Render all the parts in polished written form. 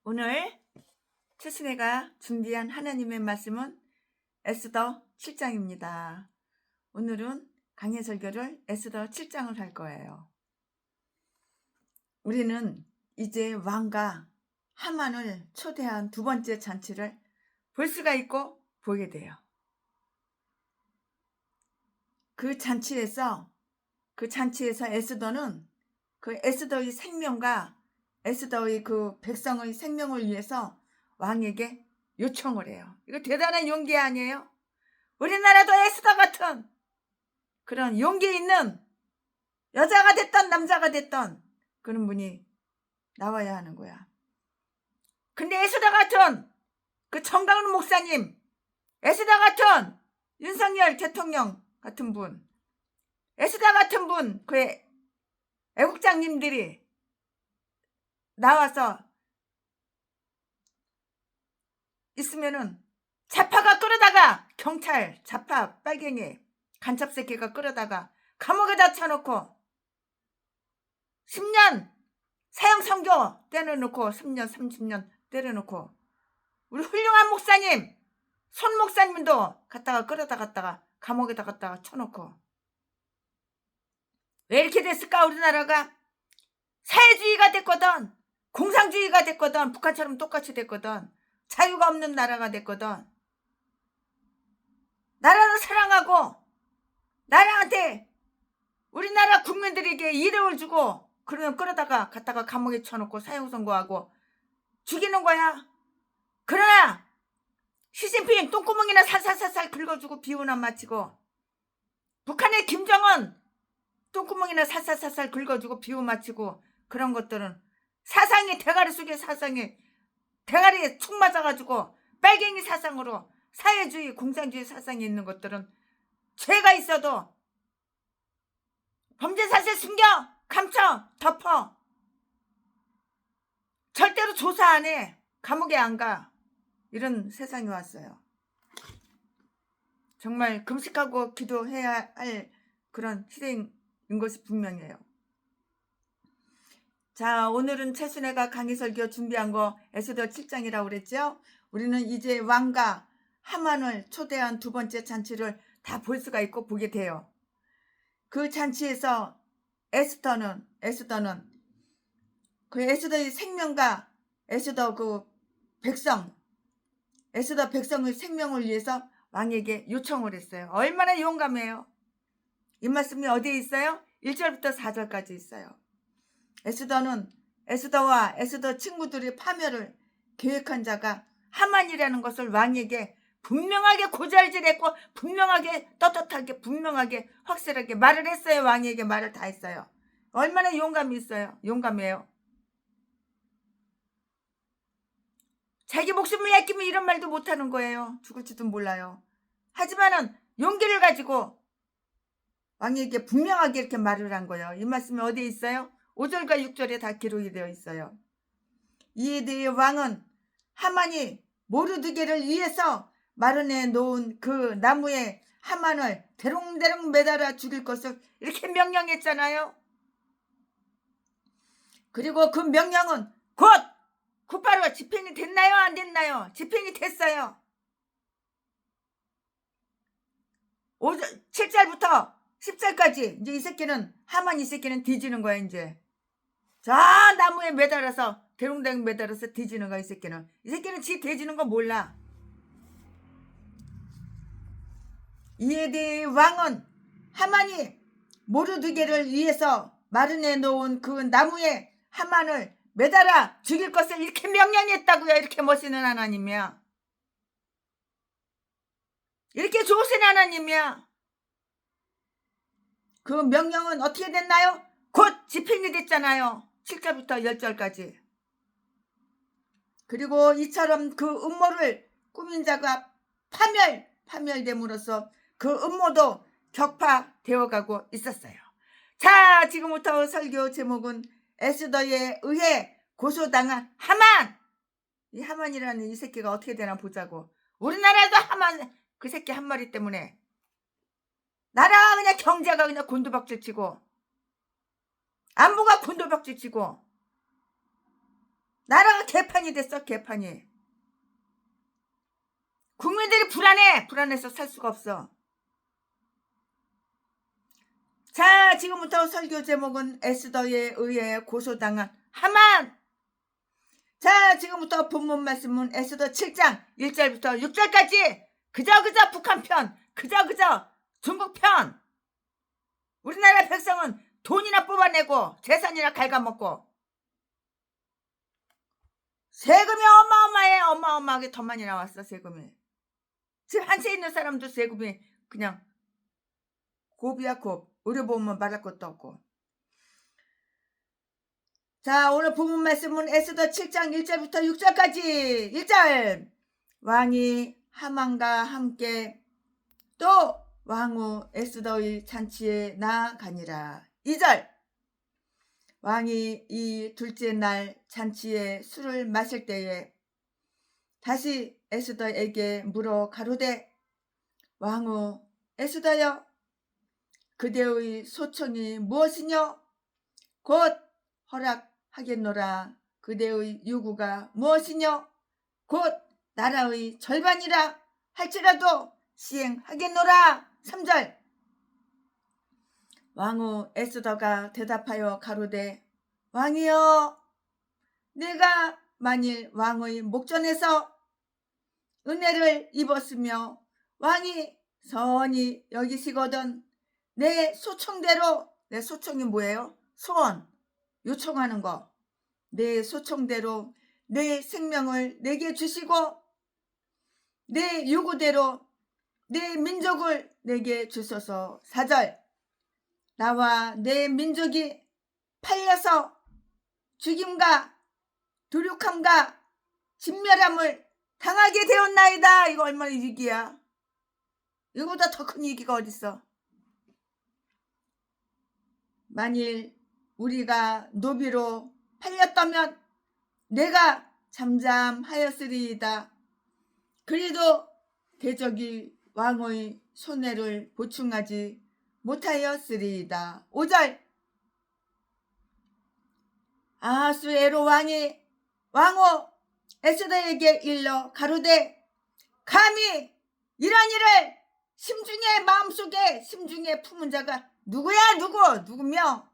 오늘 최순애가 준비한 하나님의 말씀은 에스더 7장입니다. 오늘은 강해 설교를 에스더 7장을 할 거예요. 우리는 이제 왕과 하만을 초대한 두 번째 잔치를 볼 수가 있고 보게 돼요. 그 잔치에서 에스더는 그 에스더의 생명과 에스더의 그 백성의 생명을 위해서 왕에게 요청을 해요. 이거 대단한 용기 아니에요? 우리나라도 에스더 같은 그런 용기 있는 여자가 됐던 남자가 됐던 그런 분이 나와야 하는 거야. 근데 에스더 같은 그 정강훈 목사님, 에스더 같은 윤석열 대통령 같은 분, 에스더 같은 분, 그 애국장님들이 나와서 있으면은 좌파가 끌어다가 경찰, 좌파, 빨갱이, 간첩새끼가 끌어다가 감옥에다 쳐놓고 10년 사형선고 때려놓고 10년, 30년 때려놓고 우리 훌륭한 목사님, 손 목사님도 갖다가 끌어다 감옥에다 갖다가 쳐놓고 왜 이렇게 됐을까? 우리나라가 사회주의가 됐거든, 공산주의가 됐거든, 북한처럼 똑같이 됐거든, 자유가 없는 나라가 됐거든. 나라를 사랑하고 나라한테 우리나라 국민들에게 이름을 주고 그러면 끌어다가 갖다가 감옥에 쳐놓고 사형선고하고 죽이는 거야. 그러나 시진핑 똥구멍이나 살살살살 긁어주고 비운안 맞히고, 북한의 김정은 똥구멍이나 살살살살 긁어주고 비운 맞히고, 그런 것들은 사상이 대가리 속에 사상이 대가리에 툭 맞아가지고 빨갱이 사상으로 사회주의 공산주의 사상이 있는 것들은 죄가 있어도 범죄 사실 숨겨, 감춰, 덮어. 절대로 조사 안 해. 감옥에 안 가. 이런 세상이 왔어요. 정말 금식하고 기도해야 할 그런 시대인 것이 분명해요. 자, 오늘은 최순애가 강의 설교 준비한 거 에스더 7장이라고 그랬죠. 우리는 이제 왕과 하만을 초대한 두 번째 잔치를 다 볼 수가 있고 보게 돼요. 그 잔치에서 에스더는 그 에스더의 생명과 에스더 백성의 생명을 위해서 왕에게 요청을 했어요. 얼마나 용감해요. 이 말씀이 어디에 있어요? 1절부터 4절까지 있어요. 에스더와 에스더 친구들이 파멸을 계획한 자가 하만이라는 것을 왕에게 분명하게 고잘질했고, 분명하게 떳떳하게, 분명하게 확실하게 말을 했어요. 왕에게 말을 다 했어요. 얼마나 용감해요. 자기 목숨을 아끼면 이런 말도 못하는 거예요. 죽을지도 몰라요. 하지만은 용기를 가지고 왕에게 분명하게 이렇게 말을 한 거예요. 이 말씀이 어디에 있어요? 5절과 6절에 다 기록이 되어 있어요. 이에 대해 왕은 하만이 모르드게를 위해서 마련해 놓은 그 나무에 하만을 대롱대롱 매달아 죽일 것을 이렇게 명령했잖아요. 그리고 그 명령은 곧바로 집행이 됐나요? 안 됐나요? 집행이 됐어요. 7절부터 10절까지 이제 이 새끼는, 하만 이 새끼는 뒤지는 거야. 이제 저 나무에 매달아서 대롱대롱 매달아서 뒤지는 거야. 이 새끼는 지 뒤지는 거 몰라. 이에 대해 왕은 하만이 모르드게를 위해서 마련해 놓은 그 나무에 하만을 매달아 죽일 것을 이렇게 명령했다고요. 이렇게 멋있는 하나님이야. 이렇게 좋으신 하나님이야. 그 명령은 어떻게 됐나요? 곧 집행이 됐잖아요. 7절부터 10절까지. 그리고 이처럼 그 음모를 꾸민 자가 파멸됨으로써 그 음모도 격파되어 가고 있었어요. 자, 지금부터 설교 제목은 에스더에 의해 고소당한 하만. 이 하만이라는 이 새끼가 어떻게 되나 보자고. 우리나라도 하만 그 새끼 한 마리 때문에 나라가 그냥 경제가 그냥 곤두박질 치고, 안보가 곤두박질 치고, 나라가 개판이 됐어. 개판이. 국민들이 불안해서 살 수가 없어. 자, 지금부터 설교 제목은 에스더에 의해 고소당한 하만. 자, 지금부터 본문 말씀은 에스더 7장 1절부터 6절까지. 그저 북한 편, 그저 중국 편. 우리나라 백성은 돈이나 뽑아내고 재산이나 갉아먹고 세금이 어마어마하게 더 많이 나왔어. 세금이. 지금 한 채 있는 사람도 세금이 그냥 곱이야 곱. 의료보험은 말할 것도 없고. 자, 오늘 본문 말씀은 에스더 7장 1절부터 6절까지. 1절. 왕이 하만과 함께 또 왕후 에스더의 잔치에 나아가니라. 2절. 왕이 이 둘째 날 잔치에 술을 마실 때에 다시 에스더에게 물어 가로되 왕후 에스더여, 그대의 소청이 무엇이뇨? 곧 허락하겠노라. 그대의 요구가 무엇이뇨? 곧 나라의 절반이라 할지라도 시행하겠노라. 3절. 왕후 에스더가 대답하여 가로되 왕이여, 내가 만일 왕의 목전에서 은혜를 입었으며 왕이 선히 여기시거든 내 소청대로, 내 소청이 뭐예요? 소원, 요청하는 거. 내 소청대로 내 생명을 내게 주시고 내 요구대로 내 민족을 내게 주소서. 4절. 나와 내 민족이 팔려서 죽임과 도륙함과 진멸함을 당하게 되었나이다. 이거 얼마나 위기야. 이거보다 더 큰 위기가 어딨어. 만일 우리가 노비로 팔렸다면 내가 잠잠하였으리이다. 그래도 대적이 왕의 손해를 보충하지 못하였으리이다. 5절. 아하수에로 왕이 왕후 에스더에게 일러 가로되 감히 이런 일을 심중에 품은 자가 누구야? 누구며?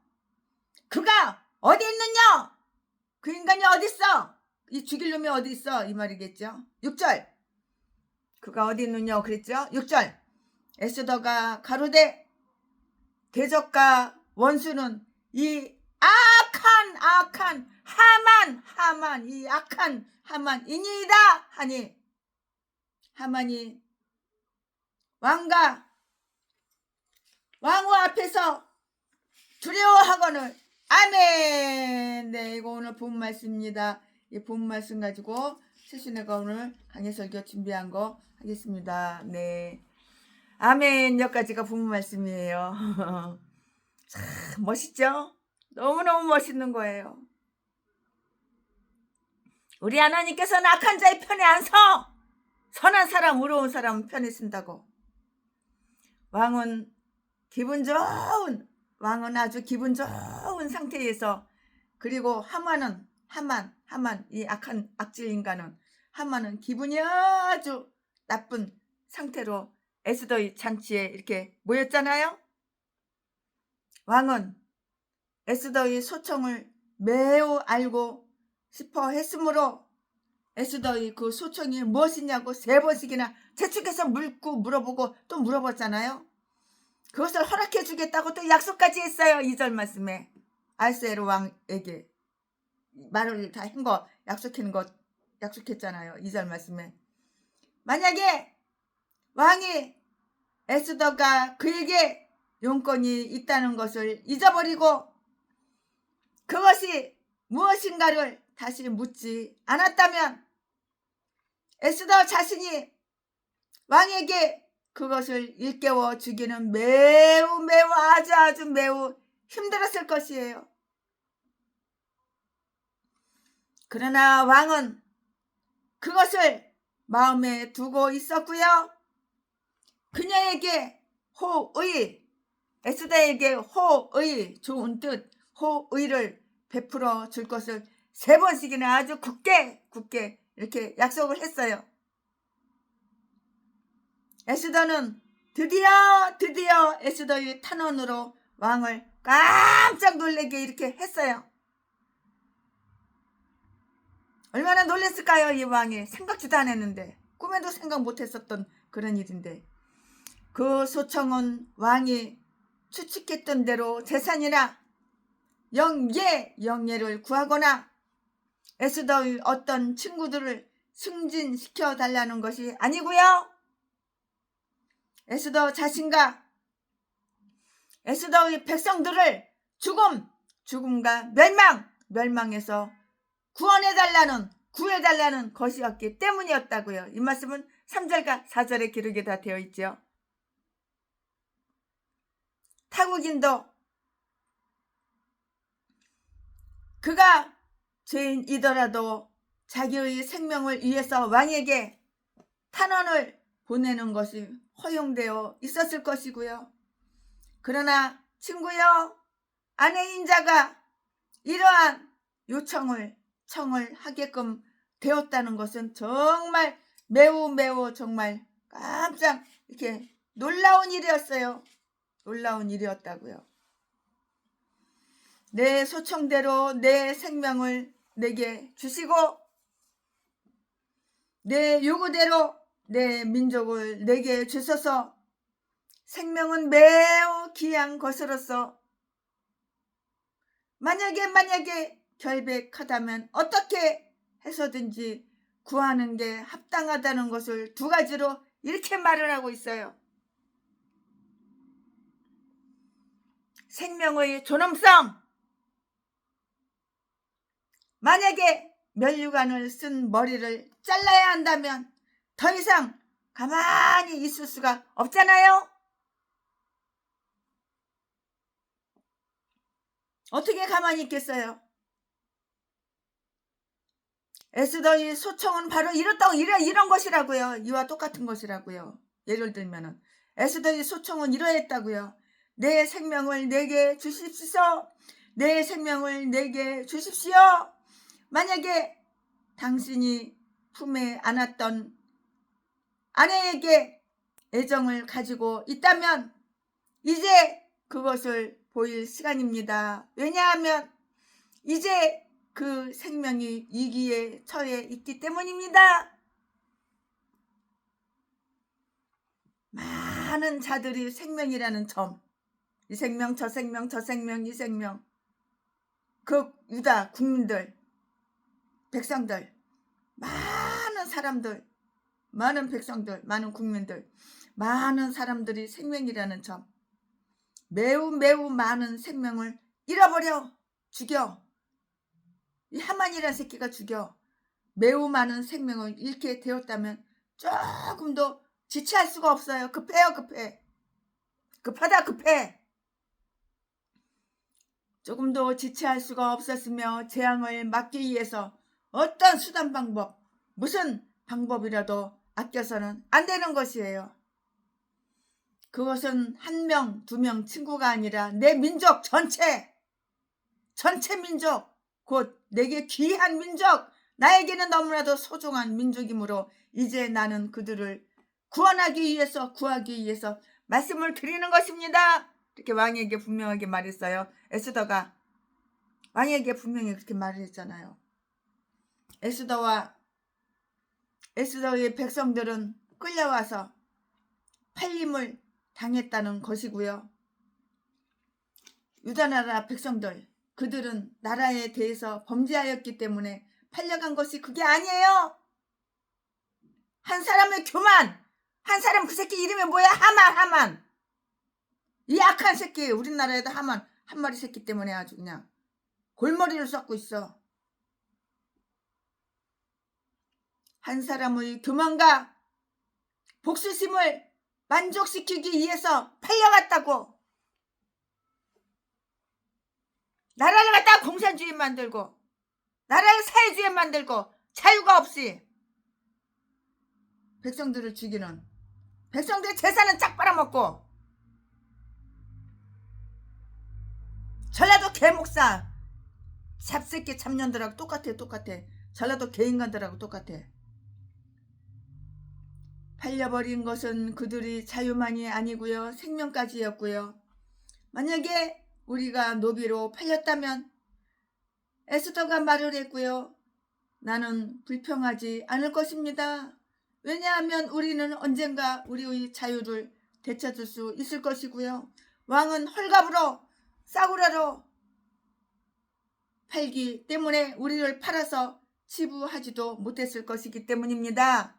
그가 어디 있느냐? 그 인간이 어디 있어? 이 죽일 놈이 어디 있어? 이 말이겠죠. 6절. 그가 어디 있느냐 그랬죠. 6절. 에스더가 가로되 대적과 원수는 이 악한 하만, 이 악한 하만이니이다 하니 하만이 왕과 왕후 앞에서 두려워하거늘. 아멘. 네, 이거 오늘 본 말씀입니다. 이 본 말씀 가지고 최순애가 오늘 강해 설교 준비한 거 하겠습니다. 네, 아멘. 여기까지가 본 말씀이에요. 참 멋있죠? 너무너무 멋있는 거예요. 우리 하나님께서는 악한 자의 편에 안 서. 선한 사람, 의로운 사람 편에 쓴다고. 왕은 아주 기분 좋은 상태에서, 그리고 하만, 이 악한 악질 인간은, 하만은 기분이 아주 나쁜 상태로 에스더의 잔치에 이렇게 모였잖아요. 왕은 에스더의 소청을 매우 알고 싶어 했으므로 에스더의 그 소청이 무엇이냐고 3번씩이나 재촉해서 물어보고 또 물어봤잖아요. 그것을 허락해 주겠다고 또 약속까지 했어요. 2절 말씀에 아하수에로 왕에게 말을 다 한 거 약속했잖아요. 2절 말씀에 만약에 왕이 에스더가 그에게 용건이 있다는 것을 잊어버리고 그것이 무엇인가를 다시 묻지 않았다면 에스더 자신이 왕에게 그것을 일깨워 주기는 매우 아주 매우 힘들었을 것이에요. 그러나 왕은 그것을 마음에 두고 있었고요. 그녀에게 에스더에게 좋은 뜻, 호의를 베풀어 줄 것을 3번씩이나 아주 굳게 이렇게 약속을 했어요. 에스더는 드디어 에스더의 탄원으로 왕을 깜짝 놀라게 이렇게 했어요. 얼마나 놀랬을까요? 이 왕이 생각지도 않았는데, 꿈에도 생각 못했었던 그런 일인데, 그 소청은 왕이 추측했던 대로 재산이나 영예를 구하거나 에스더의 어떤 친구들을 승진시켜 달라는 것이 아니고요. 에스더 자신과 에스더의 백성들을 죽음과 멸망에서 구해달라는 것이었기 때문이었다고요. 이 말씀은 3절과 4절에 기록이 다 되어 있죠. 타국인도 그가 죄인이더라도 자기의 생명을 위해서 왕에게 탄원을 보내는 것이 허용되어 있었을 것이고요. 그러나 친구여, 아내인 자가 이러한 청을 하게끔 되었다는 것은 정말 매우 정말 깜짝 이렇게 놀라운 일이었어요. 놀라운 일이었다고요. 내 소청대로 내 생명을 내게 주시고 내 요구대로 내 민족을 내게 주셔서 생명은 매우 귀한 것으로서 만약에 결백하다면 어떻게 해서든지 구하는 게 합당하다는 것을 2가지로 이렇게 말을 하고 있어요. 생명의 존엄성, 만약에 면류관을 쓴 머리를 잘라야 한다면 더 이상 가만히 있을 수가 없잖아요. 어떻게 가만히 있겠어요? 에스더의 소청은 바로 이런 것이라고요. 이와 똑같은 것이라고요. 예를 들면은 에스더의 소청은 이러했다고요. 내 생명을 내게 주십시오. 내 생명을 내게 주십시오. 만약에 당신이 품에 안았던 아내에게 애정을 가지고 있다면 이제 그것을 보일 시간입니다. 왜냐하면 이제 그 생명이 위기에 처해 있기 때문입니다. 많은 자들이 생명이라는 점, 이 생명 저 생명 이 생명, 그 유다 국민들, 백성들, 많은 사람들, 많은 백성들, 많은 국민들, 많은 사람들이 생명이라는 점, 매우 많은 생명을 잃어버려 죽여. 이 하만이라는 새끼가 죽여 매우 많은 생명을 잃게 되었다면 조금도 지체할 수가 없어요. 급해. 조금도 지체할 수가 없었으며 재앙을 막기 위해서 어떤 수단 방법, 무슨 방법이라도 아껴서는 안 되는 것이에요. 그것은 1명, 2명 친구가 아니라 내 민족 전체 민족, 곧 내게 귀한 민족, 나에게는 너무나도 소중한 민족이므로 이제 나는 그들을 구하기 위해서 말씀을 드리는 것입니다. 이렇게 왕에게 분명하게 말했어요. 에스더가 왕에게 분명히 그렇게 말을 했잖아요. 에스더의 백성들은 끌려와서 팔림을 당했다는 것이고요. 유다나라 백성들, 그들은 나라에 대해서 범죄하였기 때문에 팔려간 것이 그게 아니에요. 한 사람의 교만, 한 사람 그 새끼 이름이 뭐야? 하만. 이 악한 새끼, 우리나라에도 하만 한 마리 새끼 때문에 아주 그냥 골머리를 썩고 있어. 한 사람의 교만과 복수심을 만족시키기 위해서 팔려갔다고. 나라를 갖다가 공산주의 만들고 나라를 사회주의 만들고 자유가 없이 백성들을 죽이는, 백성들의 재산은 쫙 빨아먹고, 전라도 개목사 삽새끼 잡년들하고 똑같아. 전라도 개인간들하고 똑같아. 팔려버린 것은 그들이 자유만이 아니고요. 생명까지였고요. 만약에 우리가 노비로 팔렸다면 에스더가 말을 했고요. 나는 불평하지 않을 것입니다. 왜냐하면 우리는 언젠가 우리의 자유를 되찾을 수 있을 것이고요. 왕은 헐갑으로 싸구려로 팔기 때문에 우리를 팔아서 치부하지도 못했을 것이기 때문입니다.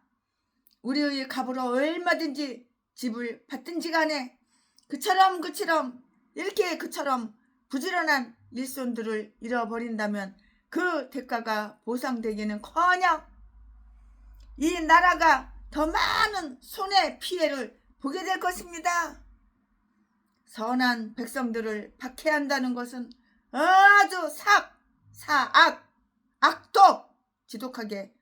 우리의 값으로 얼마든지 집을 받든지 간에 그처럼 부지런한 일손들을 잃어버린다면 그 대가가 보상되기는커녕 이 나라가 더 많은 손해 피해를 보게 될 것입니다. 선한 백성들을 박해한다는 것은 아주 악독 지독하게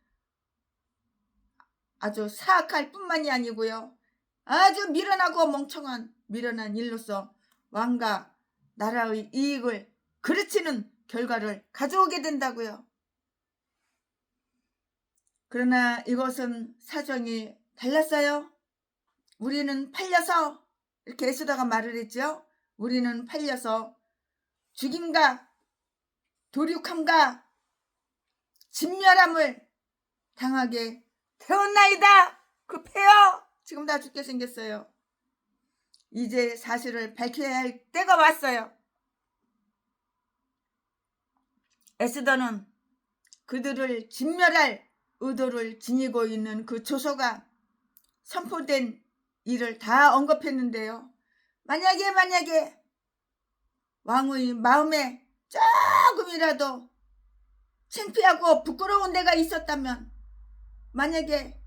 아주 사악할 뿐만이 아니고요. 아주 미련하고 멍청한 미련한 일로서 왕과 나라의 이익을 그르치는 결과를 가져오게 된다고요. 그러나 이것은 사정이 달랐어요. 우리는 팔려서 이렇게 에스더가 말을 했죠. 우리는 팔려서 죽임과 도륙함과 진멸함을 당하게 되었나이다. 급해요. 지금 다 죽게 생겼어요. 이제 사실을 밝혀야 할 때가 왔어요. 에스더는 그들을 진멸할 의도를 지니고 있는 그 조서가 선포된 일을 다 언급했는데요. 만약에 왕의 마음에 조금이라도 창피하고 부끄러운 데가 있었다면 만약에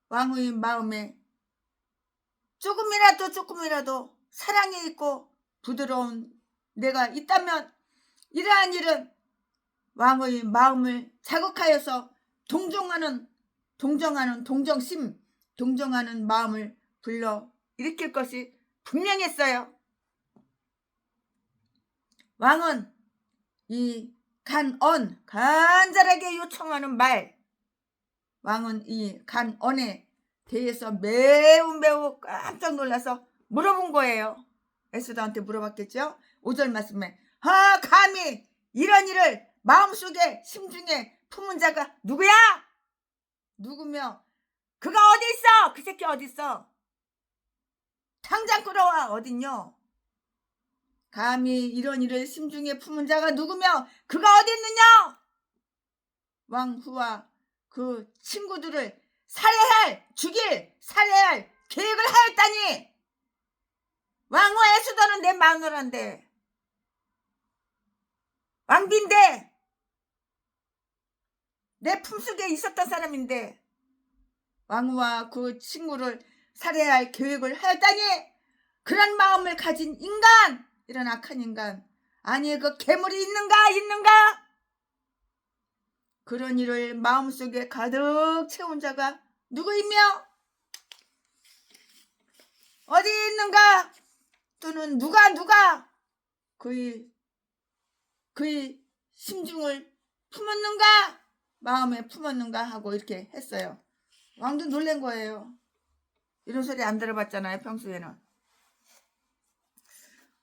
왕의 마음에 조금이라도 사랑이 있고 부드러운 데가 있다면 이러한 일은 왕의 마음을 자극하여서 동정하는 마음을 불러 일으킬 것이 분명했어요. 왕은 이 간절하게 요청하는 왕은 이 간언에 대해서 매우 깜짝 놀라서 물어본 거예요. 에스더한테 물어봤겠죠. 5절 말씀에 감히 이런 일을 마음속에 심중에 품은 자가 누구야? 누구며 그가 어디 있어? 그 새끼 어디 있어? 당장 끌어와. 어딨뇨? 감히 이런 일을 심중에 품은 자가 누구며 그가 어디 있느냐? 왕후와 그 친구들을 살해할 계획을 하였다니. 왕후 에스더는 내 마누라인데, 왕비인데, 내 품속에 있었던 사람인데 왕후와 그 친구를 살해할 계획을 하였다니. 그런 마음을 가진 인간, 이런 악한 인간, 아니 그 괴물이 있는가? 그런 일을 마음속에 가득 채운 자가 누구이며 어디 있는가? 또는 누가 그의 심중을 품었는가? 마음에 품었는가? 하고 이렇게 했어요. 왕도 놀란 거예요. 이런 소리 안 들어봤잖아요, 평소에는.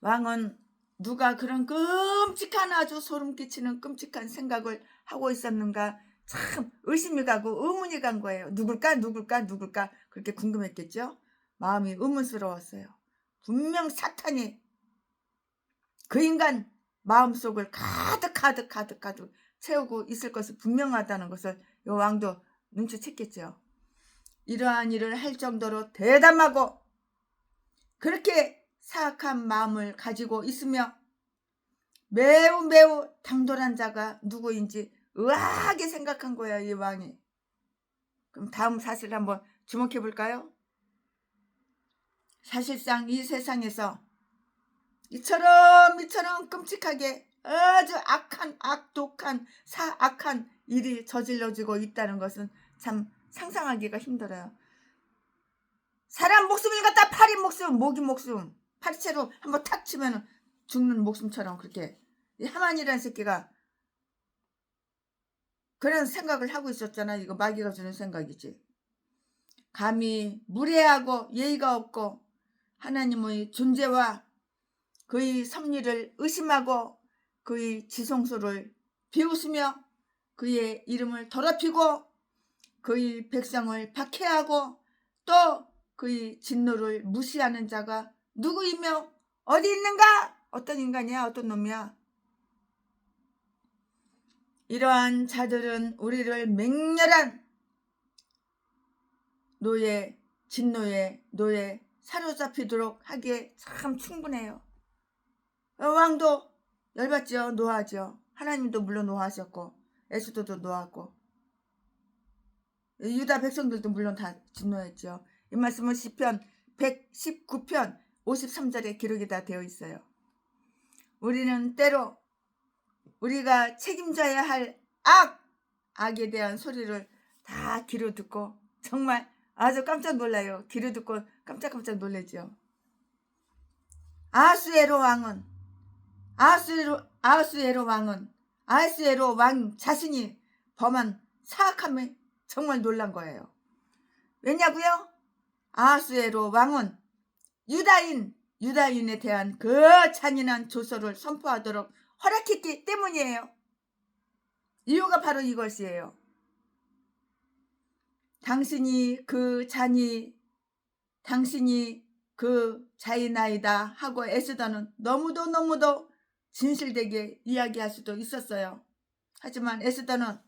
왕은 누가 그런 끔찍한, 아주 소름 끼치는 끔찍한 생각을 하고 있었는가 참 의심이 가고 의문이 간 거예요. 누굴까 그렇게 궁금했겠죠. 마음이 의문스러웠어요. 분명 사탄이 그 인간 마음속을 가득 채우고 있을 것이 분명하다는 것을 이 왕도 눈치챘겠죠. 이러한 일을 할 정도로 대담하고 그렇게 사악한 마음을 가지고 있으며 매우 당돌한 자가 누구인지 의아하게 생각한 거야, 이 왕이. 그럼 다음 사실을 한번 주목해 볼까요? 사실상 이 세상에서 이처럼 끔찍하게 아주 악독한 사악한 일이 저질러지고 있다는 것은 참 상상하기가 힘들어요. 사람 목숨을 갖다 파리 목숨, 모기 목숨, 파리채로 한번 탁 치면은 죽는 목숨처럼 그렇게 이 하만이라는 새끼가 그런 생각을 하고 있었잖아. 이거 마귀가 주는 생각이지. 감히 무례하고 예의가 없고 하나님의 존재와 그의 섭리를 의심하고 그의 지성소를 비웃으며 그의 이름을 더럽히고 그의 백성을 박해하고 또 그의 진노를 무시하는 자가 누구이며 어디 있는가? 어떤 인간이야? 어떤 놈이야? 이러한 자들은 우리를 맹렬한 노예, 진노의 노예 사로잡히도록 하기에 참 충분해요. 왕도 열받죠. 노하죠. 하나님도 물론 노하셨고 에스더도 노하고 유다 백성들도 물론 다 진노했죠. 이 말씀은 시편 119편 53절에 기록이 다 되어 있어요. 우리는 때로 우리가 책임져야 할 악에 대한 소리를 다 귀로 듣고 정말 아주 깜짝 놀라요. 귀로 듣고 깜짝깜짝 놀라죠. 아하수에로 왕 자신이 범한 사악함에 정말 놀란 거예요. 왜냐고요? 아하수에로 왕은 유다인에 대한 그 잔인한 조서를 선포하도록 허락했기 때문이에요. 이유가 바로 이것이에요. 당신이 그 자이나이다 하고 에스더는 너무도 진실되게 이야기할 수도 있었어요. 하지만 에스더는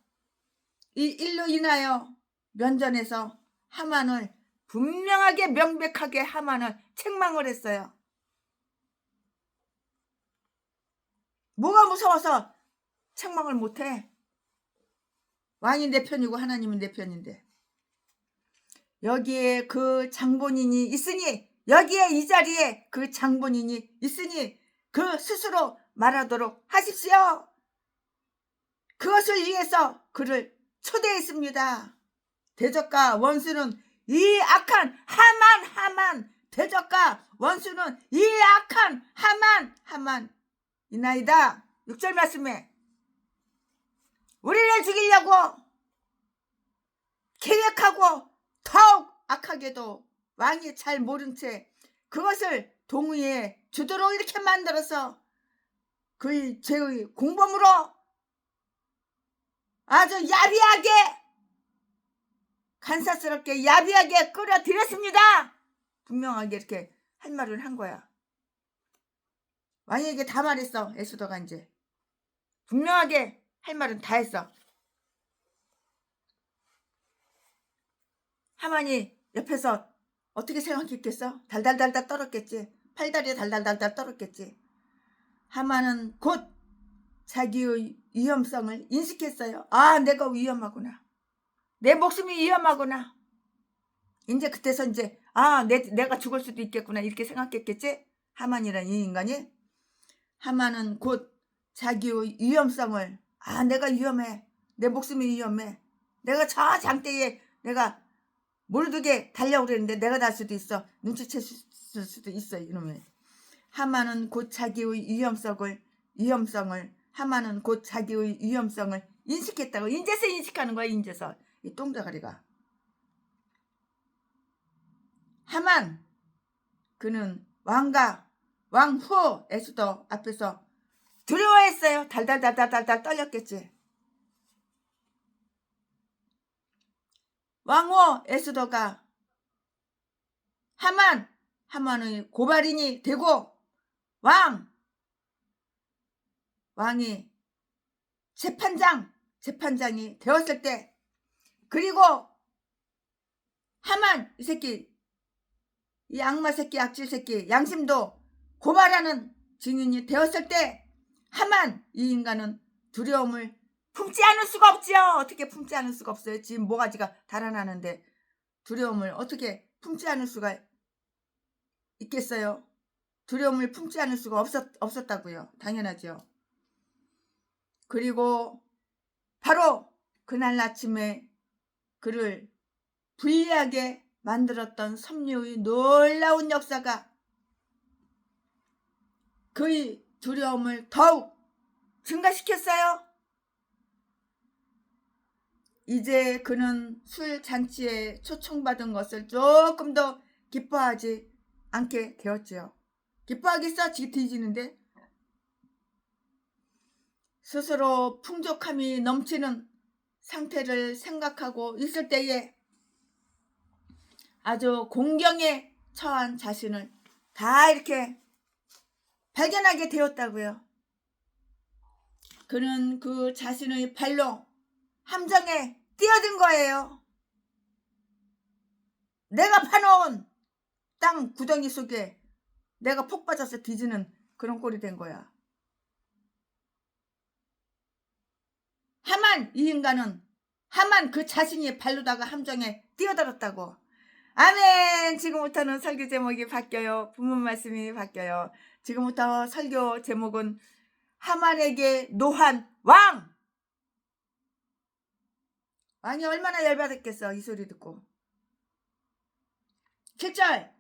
이 일로 인하여 면전에서 하만을 분명하게 명백하게 하만을 책망을 했어요. 뭐가 무서워서 책망을 못해? 왕이 내 편이고 하나님은 내 편인데. 여기에 그 장본인이 있으니 여기에 이 자리에 그 장본인이 있으니 그 스스로 말하도록 하십시오. 그것을 위해서 그를 초대했습니다. 대적과 원수는 이 악한 하만 대적과 원수는 이 악한 하만이나이다. 6절 말씀에 우리를 죽이려고 계획하고 더욱 악하게도 왕이 잘 모른 채 그것을 동의해 주도록 이렇게 만들어서 그의 죄의 공범으로 아주 야비하게 간사스럽게 야비하게 끌어들였습니다. 분명하게 이렇게 할 말을 한 거야. 왕에게 다 말했어. 에스더가 이제 분명하게 할 말은 다 했어. 하만이 옆에서 어떻게 생각했겠어? 달달달달 떨었겠지. 팔다리에 달달달달 떨었겠지. 하만은 곧 자기의 위험성을 인식했어요. 아, 내가 위험하구나. 내 목숨이 위험하구나. 이제 그때서 이제 내가 죽을 수도 있겠구나 이렇게 생각했겠지. 하만이라는 이 인간이. 하만은 곧 자기의 위험성을 내가 위험해. 내 목숨이 위험해. 내가 저 장대에 내가 몰두게 달려고 그랬는데 내가 날 수도 있어. 눈치챘을 수도 있어. 이놈의 하만은 곧 자기의 위험성을 인식했다고. 인제서 인식하는 거야. 인제서 이 똥자가리가. 하만 그는 왕후 에스더 앞에서 두려워했어요. 달달달달달달 떨렸겠지. 왕후 에스더가 하만의 고발인이 되고 왕이 재판장이 되었을 때, 그리고 하만 이 새끼, 이 악마 새끼, 악질 새끼, 양심도 고발하는 증인이 되었을 때 하만 이 인간은 두려움을 품지 않을 수가 없죠. 어떻게 품지 않을 수가 없어요. 지금 모가지가 달아나는데 두려움을 어떻게 품지 않을 수가 있겠어요. 두려움을 품지 않을 수가 없었다고요. 당연하죠. 그리고 바로 그날 아침에 그를 불리하게 만들었던 섭리의 놀라운 역사가 그의 두려움을 더욱 증가시켰어요. 이제 그는 술 잔치에 초청받은 것을 조금 더 기뻐하지 않게 되었지요. 기뻐하겠어? 뒤지는데. 스스로 풍족함이 넘치는 상태를 생각하고 있을 때에 아주 공경에 처한 자신을 다 이렇게 발견하게 되었다고요. 그는 그 자신의 발로 함정에 뛰어든 거예요. 내가 파놓은 땅 구덩이 속에 내가 폭 빠져서 뒤지는 그런 꼴이 된 거야. 하만, 이 인간은 하만 그 자신이 발로다가 함정에 뛰어들었다고. 아멘. 지금부터는 설교 제목이 바뀌어요. 본문 말씀이 바뀌어요. 지금부터 설교 제목은 하만에게 노한 왕. 왕이 얼마나 열받았겠어, 이 소리 듣고. 7절.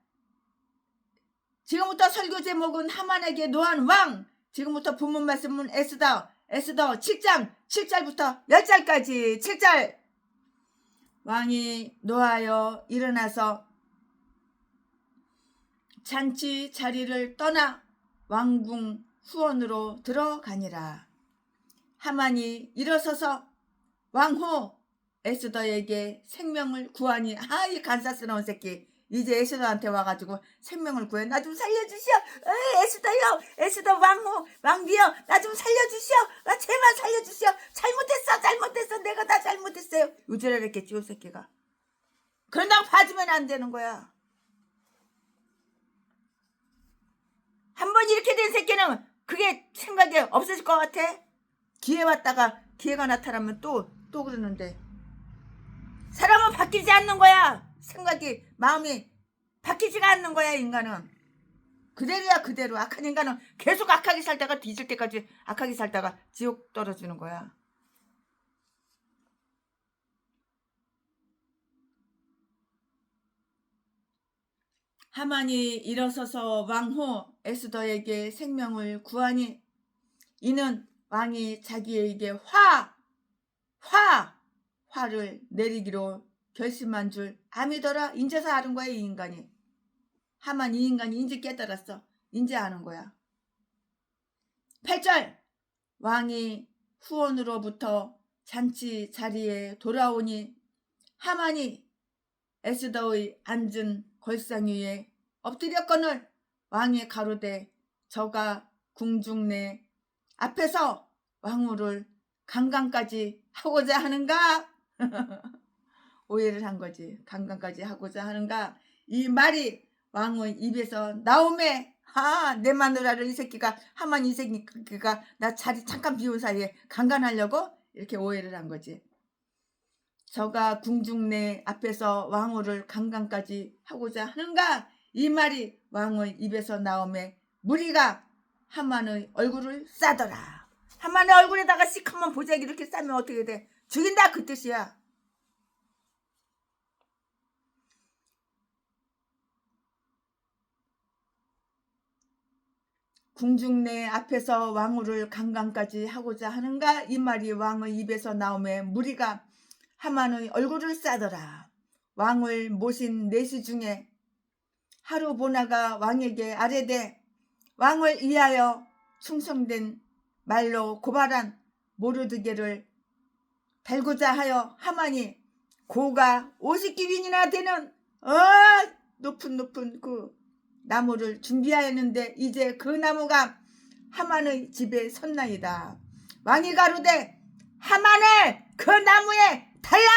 지금부터 설교 제목은 하만에게 노한 왕. 지금부터 본문 말씀은 에스더 7장 7절부터 10절까지. 7절. 왕이 노하여 일어나서 잔치 자리를 떠나 왕궁 후원으로 들어가니라. 하만이 일어서서 왕후 에스더에게 생명을 구하니, 이 간사스러운 새끼. 이제 에스더한테 와가지고 생명을 구해. 나 좀 살려주시오. 에스더요. 에스더 왕비요. 나 좀 살려주시오. 제발 살려주시오. 잘못했어. 내가 다 잘못했어요. 우쭐했겠지, 이 새끼가. 그런다고 봐주면 안 되는 거야. 한번 이렇게 된 새끼는 그게 생각이 없어질 것 같아? 기회 왔다가 기회가 나타나면 또 그러는데. 사람은 바뀌지 않는 거야. 생각이, 마음이 바뀌지가 않는 거야, 인간은. 그대로야, 그대로. 악한 인간은 계속 악하게 살다가 뒤질 때까지 악하게 살다가 지옥 떨어지는 거야. 하만이 일어서서 왕후 에스더에게 생명을 구하니 이는 왕이 자기에게 화를 내리기로 결심한 줄 아미더라. 인제서 아는 거야, 이 인간이. 하만 이 인간이 인제 깨달았어. 인제 아는 거야. 8절. 왕이 후원으로부터 잔치 자리에 돌아오니 하만이 에스더의 앉은 골상 위에 엎드렸거늘 왕이 가로되 저가 궁중 내 앞에서 왕후를 강간까지 하고자 하는가? 오해를 한 거지. 강간까지 하고자 하는가? 이 말이 왕의 입에서 나오매. 내 마누라를 이 새끼가, 하만 이 새끼가 나 자리 잠깐 비운 사이에 강간하려고? 이렇게 오해를 한 거지. 저가 궁중 내 앞에서 왕후를 강간까지 하고자 하는가? 이 말이 왕의 입에서 나오매 무리가 하만의 얼굴을 싸더라. 하만의 얼굴에다가 시커먼 보자기 이렇게 싸면 어떻게 돼? 죽인다, 그 뜻이야. 궁중 내 앞에서 왕후를 강간까지 하고자 하는가? 이 말이 왕의 입에서 나오매 무리가 하만의 얼굴을 싸더라. 왕을 모신 내시 중에 하루 보나가 왕에게 아뢰되 왕을 위하여 충성된 말로 고발한 모르드게를 달고자 하여 하만이 고가 50규빗이나 되는 높은 그 나무를 준비하였는데 이제 그 나무가 하만의 집에 섰나이다. 왕이 가로되 하만을 그 나무에 달라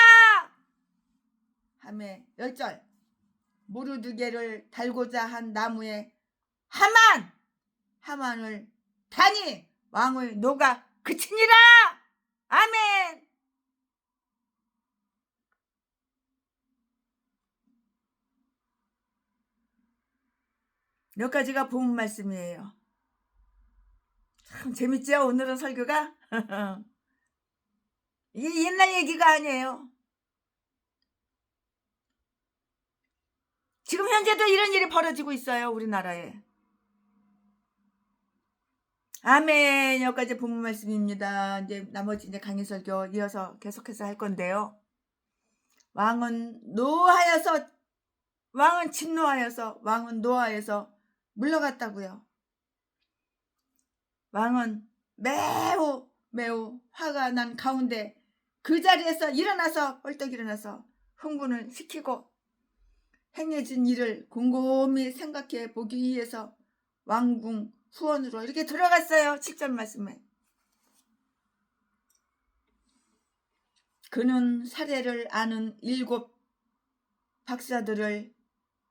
하매 10절. 모르드게를 달고자 한 나무에 하만을 다니 왕의 노가 그치니라. 아멘. 여기까지가 본문 말씀이에요. 참 재밌죠, 오늘은 설교가? 이게 옛날 얘기가 아니에요. 지금 현재도 이런 일이 벌어지고 있어요, 우리나라에. 아멘. 여기까지 본문 말씀입니다. 이제 나머지 이제 강의설교 이어서 계속해서 할 건데요. 왕은 진노하여서 왕은 노하여서 물러갔다고요. 왕은 매우 화가 난 가운데 그 자리에서 벌떡 일어나서 흥분을 시키고 행해진 일을 곰곰이 생각해 보기 위해서 왕궁 후원으로 이렇게 들어갔어요. 7절 말씀에. 그는 사례를 아는 7 박사들을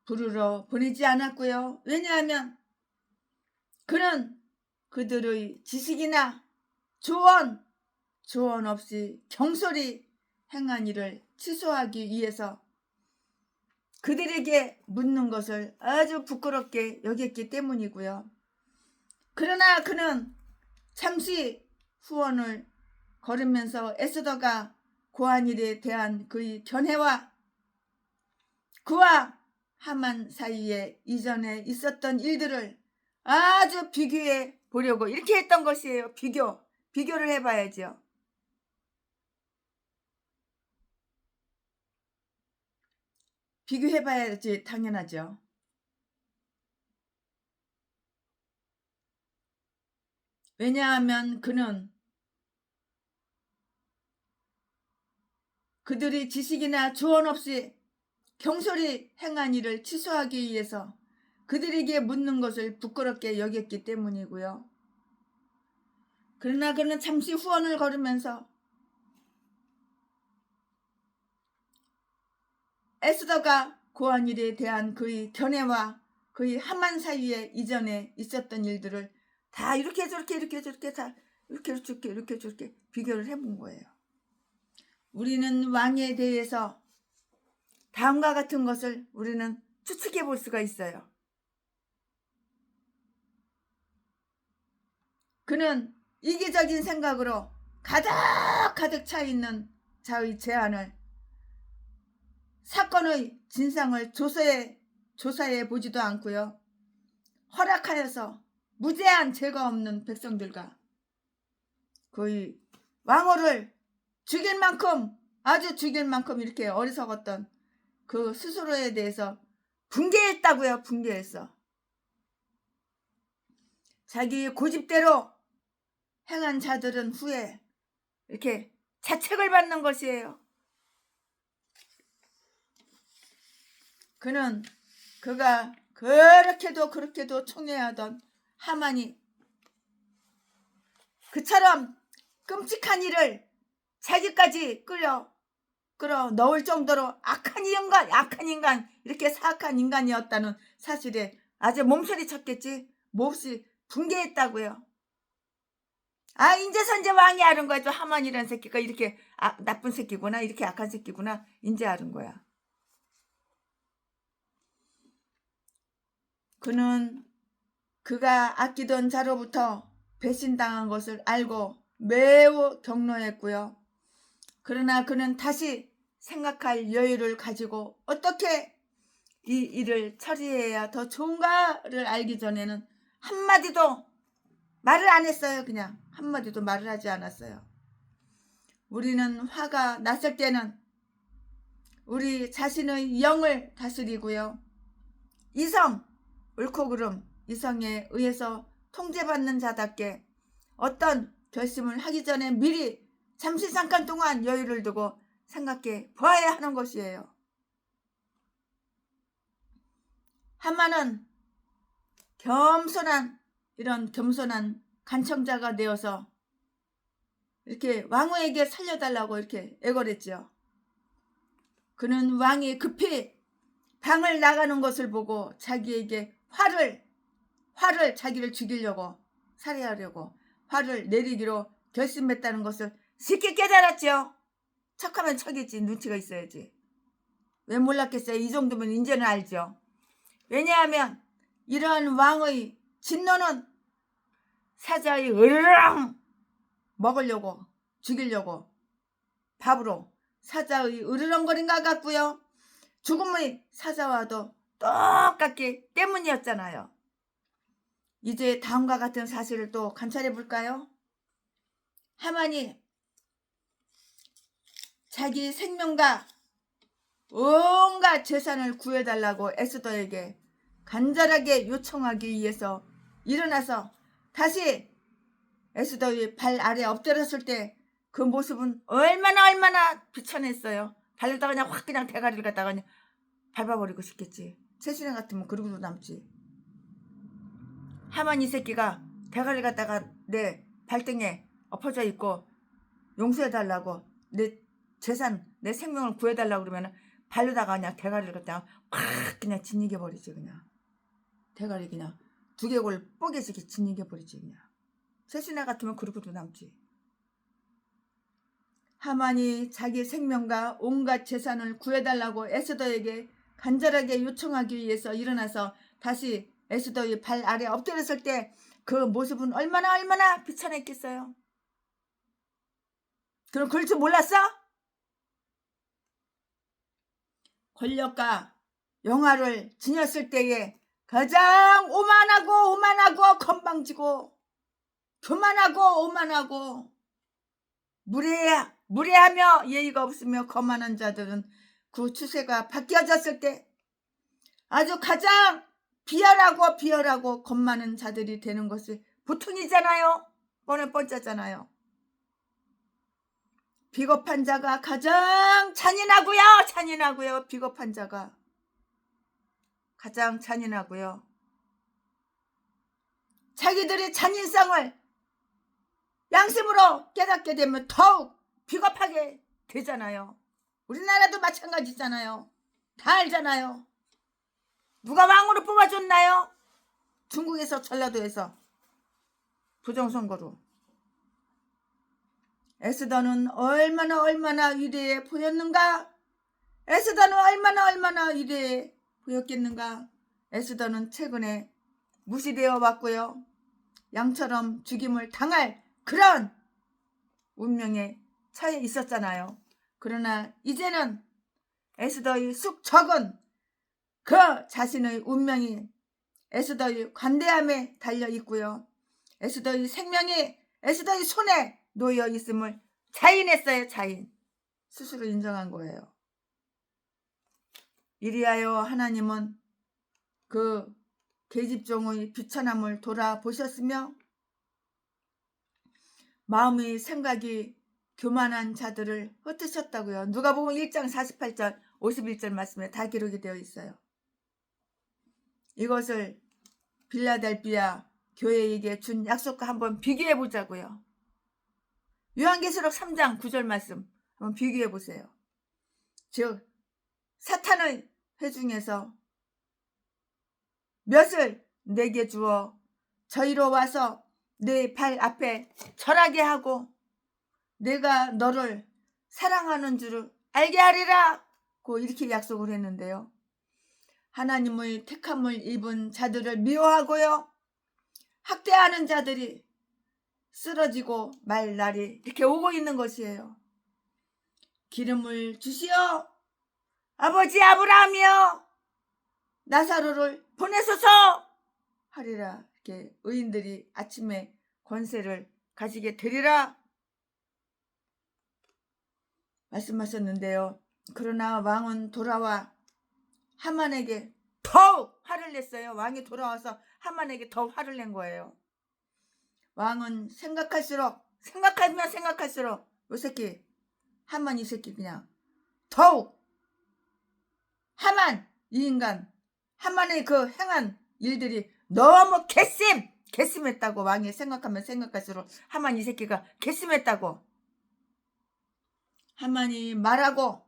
부르러 보내지 않았고요. 왜냐하면 그는 그들의 지식이나 조언 없이 경솔히 행한 일을 취소하기 위해서 그들에게 묻는 것을 아주 부끄럽게 여겼기 때문이고요. 그러나 그는 잠시 후원을 걸으면서 에스더가 고한 일에 대한 그의 견해와 그와 하만 사이에 이전에 있었던 일들을 아주 비교해 보려고 이렇게 했던 것이에요. 비교를 해봐야죠. 비교해봐야지 당연하죠. 왜냐하면 그는 그들이 지식이나 조언 없이 경솔히 행한 일을 취소하기 위해서 그들에게 묻는 것을 부끄럽게 여겼기 때문이고요. 그러나 그는 잠시 후원을 걸으면서 에스더가 고한 일에 대한 그의 견해와 그의 하만 사이에 이전에 있었던 일들을 다 이렇게 다 이렇게 비교를 해본 거예요. 우리는 왕에 대해서 다음과 같은 것을 우리는 추측해 볼 수가 있어요. 그는 이기적인 생각으로 가득 차 있는 자의 제안을 사건의 진상을 조사해 보지도 않고요. 허락하여서 무죄한 죄가 없는 백성들과 그의 왕후를 아주 죽일 만큼 이렇게 어리석었던 그 스스로에 대해서 분개했다고요. 분개했어. 자기 고집대로 행한 자들은 후에 이렇게 자책을 받는 것이에요. 그가 그렇게도 총애하던 하만이 그처럼 끔찍한 일을 자기까지 끌어 넣을 정도로 악한 인간 이렇게 사악한 인간이었다는 사실에 아주 몸소리 쳤겠지. 몹시 분개했다고요. 인제서 왕이 아는 거야. 저 하만이라는 새끼가 이렇게 나쁜 새끼구나, 이렇게 악한 새끼구나, 인제 아는 거야. 그는 그가 아끼던 자로부터 배신당한 것을 알고 매우 격노했고요. 그러나 그는 다시 생각할 여유를 가지고 어떻게 이 일을 처리해야 더 좋은가를 알기 전에는 한마디도 말을 안 했어요. 그냥 한마디도 말을 하지 않았어요. 우리는 화가 났을 때는 우리 자신의 영을 다스리고요. 옳고 그름, 이성에 의해서 통제받는 자답게 어떤 결심을 하기 전에 미리 잠시 잠깐 동안 여유를 두고 생각해 보아야 하는 것이에요. 하만은 겸손한 간청자가 되어서 이렇게 왕후에게 살려달라고 이렇게 애걸했죠. 그는 왕이 급히 방을 나가는 것을 보고 자기에게 화를 자기를 죽이려고 살해하려고 화를 내리기로 결심했다는 것을 쉽게 깨달았죠. 척하면 척이지, 눈치가 있어야지. 왜 몰랐겠어요? 이 정도면 이제는 알죠. 왜냐하면 이러한 왕의 진노는 사자의 으르렁 먹으려고 죽이려고 밥으로 사자의 으르렁거린 것 같고요. 죽음의 사자와도 똑같기 때문이었잖아요. 이제 다음과 같은 사실을 또 관찰해 볼까요? 하만이 자기 생명과 온갖 재산을 구해달라고 에스더에게 간절하게 요청하기 위해서 일어나서 다시 에스더의 발 아래 엎드렸을 때 그 모습은 얼마나 비천했어요. 발로다가 그냥 확 그냥 대가리를 갖다가 그냥 밟아버리고 싶겠지. 최신혜 같으면 그러고도 남지. 하만 이 새끼가 대가리를 갖다가 내 발등에 엎어져 있고 용서해달라고 내 재산 내 생명을 구해달라고 그러면 발로다가 그냥 대가리를 갖다가 확 그냥 짓이겨버리지. 그냥 대가리 그냥 두개골 뽀개지게 짓이겨버리지. 그냥 최신혜 같으면 그러고도 남지. 하만이 자기 생명과 온갖 재산을 구해달라고 에스더에게 간절하게 요청하기 위해서 일어나서 다시 에스더의 발 아래 엎드렸을 때 그 모습은 얼마나 비천했겠어요. 그럼 그럴 줄 몰랐어? 권력과 영화를 지녔을 때에 가장 오만하고 건방지고 교만하고 오만하고 무례하며 예의가 없으며 거만한 자들은 그 추세가 바뀌어졌을 때 아주 가장 비열하고 겁 많은 자들이 되는 것이 보통이잖아요. 뻔짜잖아요. 비겁한 자가 가장 잔인하고요. 비겁한 자가 가장 잔인하고요. 자기들의 잔인성을 양심으로 깨닫게 되면 더욱 비겁하게 되잖아요. 우리나라도 마찬가지잖아요. 다 알잖아요. 누가 왕으로 뽑아줬나요? 중국에서 전라도에서 부정선거로. 에스더는 얼마나 위대해 보였는가? 에스더는 얼마나 위대해 보였겠는가? 에스더는 최근에 무시되어 왔고요. 양처럼 죽임을 당할 그런 운명에 처해 있었잖아요. 그러나 이제는 에스더의 쑥 적은 그 자신의 운명이 에스더의 관대함에 달려 있고요. 에스더의 생명이 에스더의 손에 놓여 있음을 자인했어요. 자인. 스스로 인정한 거예요. 이리하여 하나님은 그 계집종의 비천함을 돌아보셨으며 마음의 생각이 교만한 자들을 흩으셨다고요. 누가복음 1장 48절 51절 말씀에 다 기록이 되어 있어요. 이것을 빌라델비아 교회에게 준 약속과 한번 비교해 보자고요. 요한계시록 3장 9절 말씀 한번 비교해 보세요. 즉 사탄의 회중에서 몇을 내게 주어 저희로 와서 내 발 앞에 절하게 하고 내가 너를 사랑하는 줄을 알게 하리라 고 이렇게 약속을 했는데요. 하나님의 택함을 입은 자들을 미워하고요. 학대하는 자들이 쓰러지고 말 날이 이렇게 오고 있는 것이에요. 기름을 주시어 아버지 아브라함이여 나사로를 보내소서 하리라. 이렇게 의인들이 아침에 권세를 가지게 되리라 말씀하셨는데요. 그러나 왕은 돌아와 하만에게 더욱 화를 냈어요. 왕이 돌아와서 하만에게 더욱 화를 낸 거예요. 왕은 생각할수록 요 새끼 하만 이 새끼 그냥 더욱 하만 이 인간 하만의 그 행한 일들이 너무 괘씸했다고 왕이 생각하면 생각할수록 하만 이 새끼가 괘씸했다고 하만이 말하고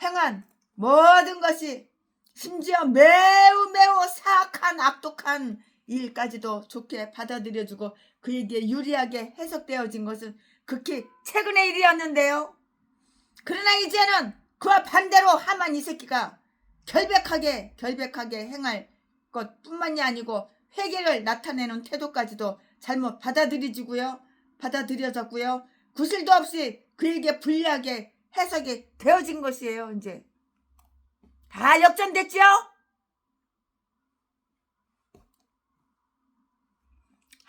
행한 모든 것이 심지어 매우 사악한 악독한 일까지도 좋게 받아들여주고 그에게 유리하게 해석되어진 것은 극히 최근의 일이었는데요. 그러나 이제는 그와 반대로 하만 이 새끼가 결백하게 행할 것뿐만이 아니고 회개를 나타내는 태도까지도 잘못 받아들여졌고요. 구실도 없이 그에게 불리하게 해석이 되어진 것이에요. 이제 다 역전됐죠?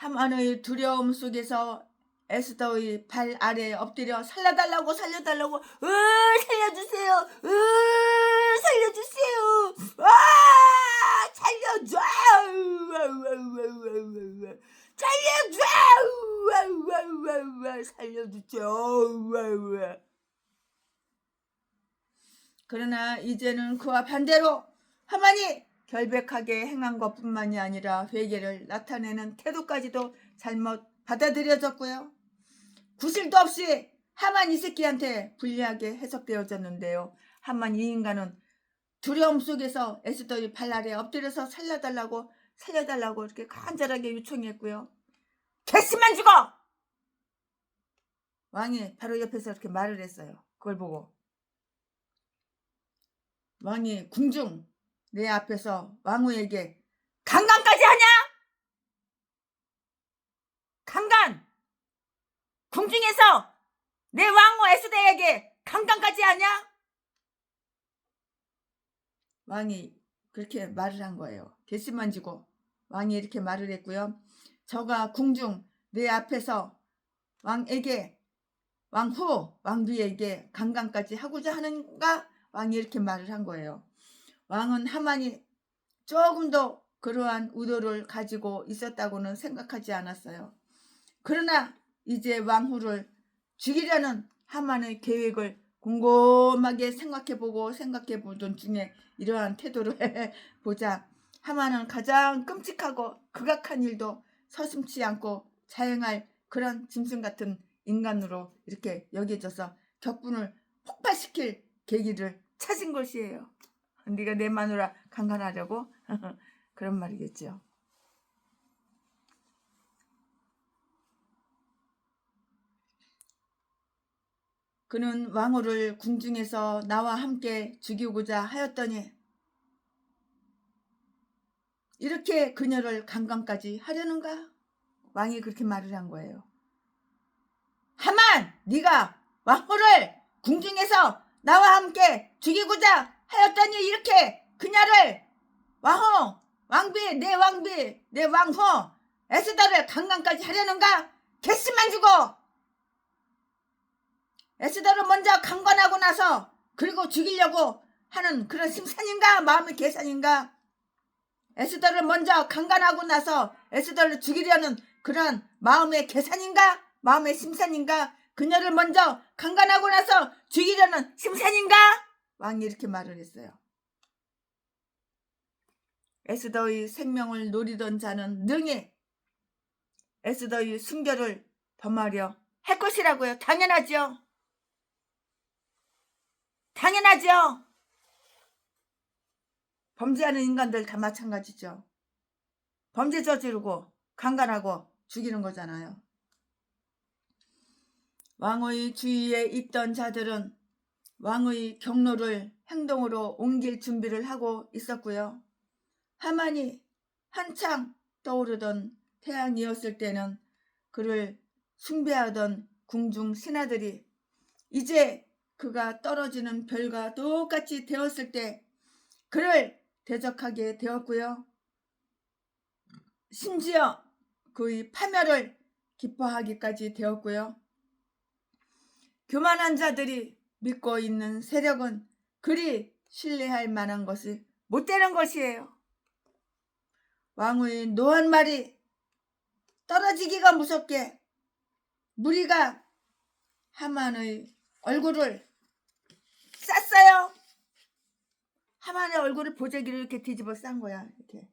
하만의 두려움 속에서 에스더의 발 아래에 엎드려 살려달라고 살려주세요. 살려주세요. 와 살려줘. 살려주세요. 그러나 이제는 그와 반대로 하만이 결백하게 행한 것뿐만이 아니라 회개를 나타내는 태도까지도 잘못 받아들여졌고요. 구실도 없이 하만 이 새끼한테 불리하게 해석되어졌는데요. 하만 이 인간은 두려움 속에서 에스더의 발 아래에 엎드려서 살려달라고 이렇게 간절하게 요청했고요. 개씨만 죽어! 왕이 바로 옆에서 이렇게 말을 했어요. 그걸 보고 왕이 궁중 내 앞에서 왕후에게 강간까지 하냐? 강간! 궁중에서 내 왕후 에스더에게 강간까지 하냐? 왕이 그렇게 말을 한 거예요. 개씨만 지고 왕이 이렇게 말을 했고요. 저가 궁중 내 앞에서 왕비에게 강간까지 하고자 하는가? 왕이 이렇게 말을 한 거예요. 왕은 하만이 조금도 그러한 의도를 가지고 있었다고는 생각하지 않았어요. 그러나 이제 왕후를 죽이려는 하만의 계획을 곰곰하게 생각해 보던 중에 이러한 태도를 보자 하만은 가장 끔찍하고 극악한 일도 서슴지 않고 자행할 그런 짐승 같은 인간으로 이렇게 여겨져서 격분을 폭발시킬 계기를 찾은 것이에요. 네가 내 마누라 강간하려고? 그런 말이겠죠. 그는 왕후를 궁중에서 나와 함께 죽이고자 하였더니 이렇게 그녀를 강간까지 하려는가? 왕이 그렇게 말을 한 거예요. 하만! 네가 왕후를 궁중에서 나와 함께 죽이고자 하였더니 이렇게 그녀를 내 왕후 에스더를 강간까지 하려는가? 개씨만 주고 에스더를 먼저 강간하고 나서 그리고 죽이려고 하는 그런 심산인가? 마음의 계산인가? 에스더를 먼저 강간하고 나서 에스더를 죽이려는 그런 마음의 계산인가? 마음의 심산인가? 그녀를 먼저 강간하고 나서 죽이려는 심산인가? 왕이 이렇게 말을 했어요. 에스더의 생명을 노리던 자는 능히 에스더의 순결을 범하려 할 것이라고요. 당연하죠. 범죄하는 인간들 다 마찬가지죠. 범죄 저지르고 강간하고 죽이는 거잖아요. 왕의 주위에 있던 자들은 왕의 경로를 행동으로 옮길 준비를 하고 있었고요. 하만이 한창 떠오르던 태양이었을 때는 그를 숭배하던 궁중 신하들이 이제 그가 떨어지는 별과 똑같이 되었을 때 그를 대적하게 되었고요. 심지어 그의 파멸을 기뻐하기까지 되었고요. 교만한 자들이 믿고 있는 세력은 그리 신뢰할 만한 것이 못 되는 것이에요. 왕의 노한 말이 떨어지기가 무섭게 무리가 하만의 얼굴을 쌌어요. 하만의 얼굴을 보재기로 이렇게 뒤집어 싼 거야. 이렇게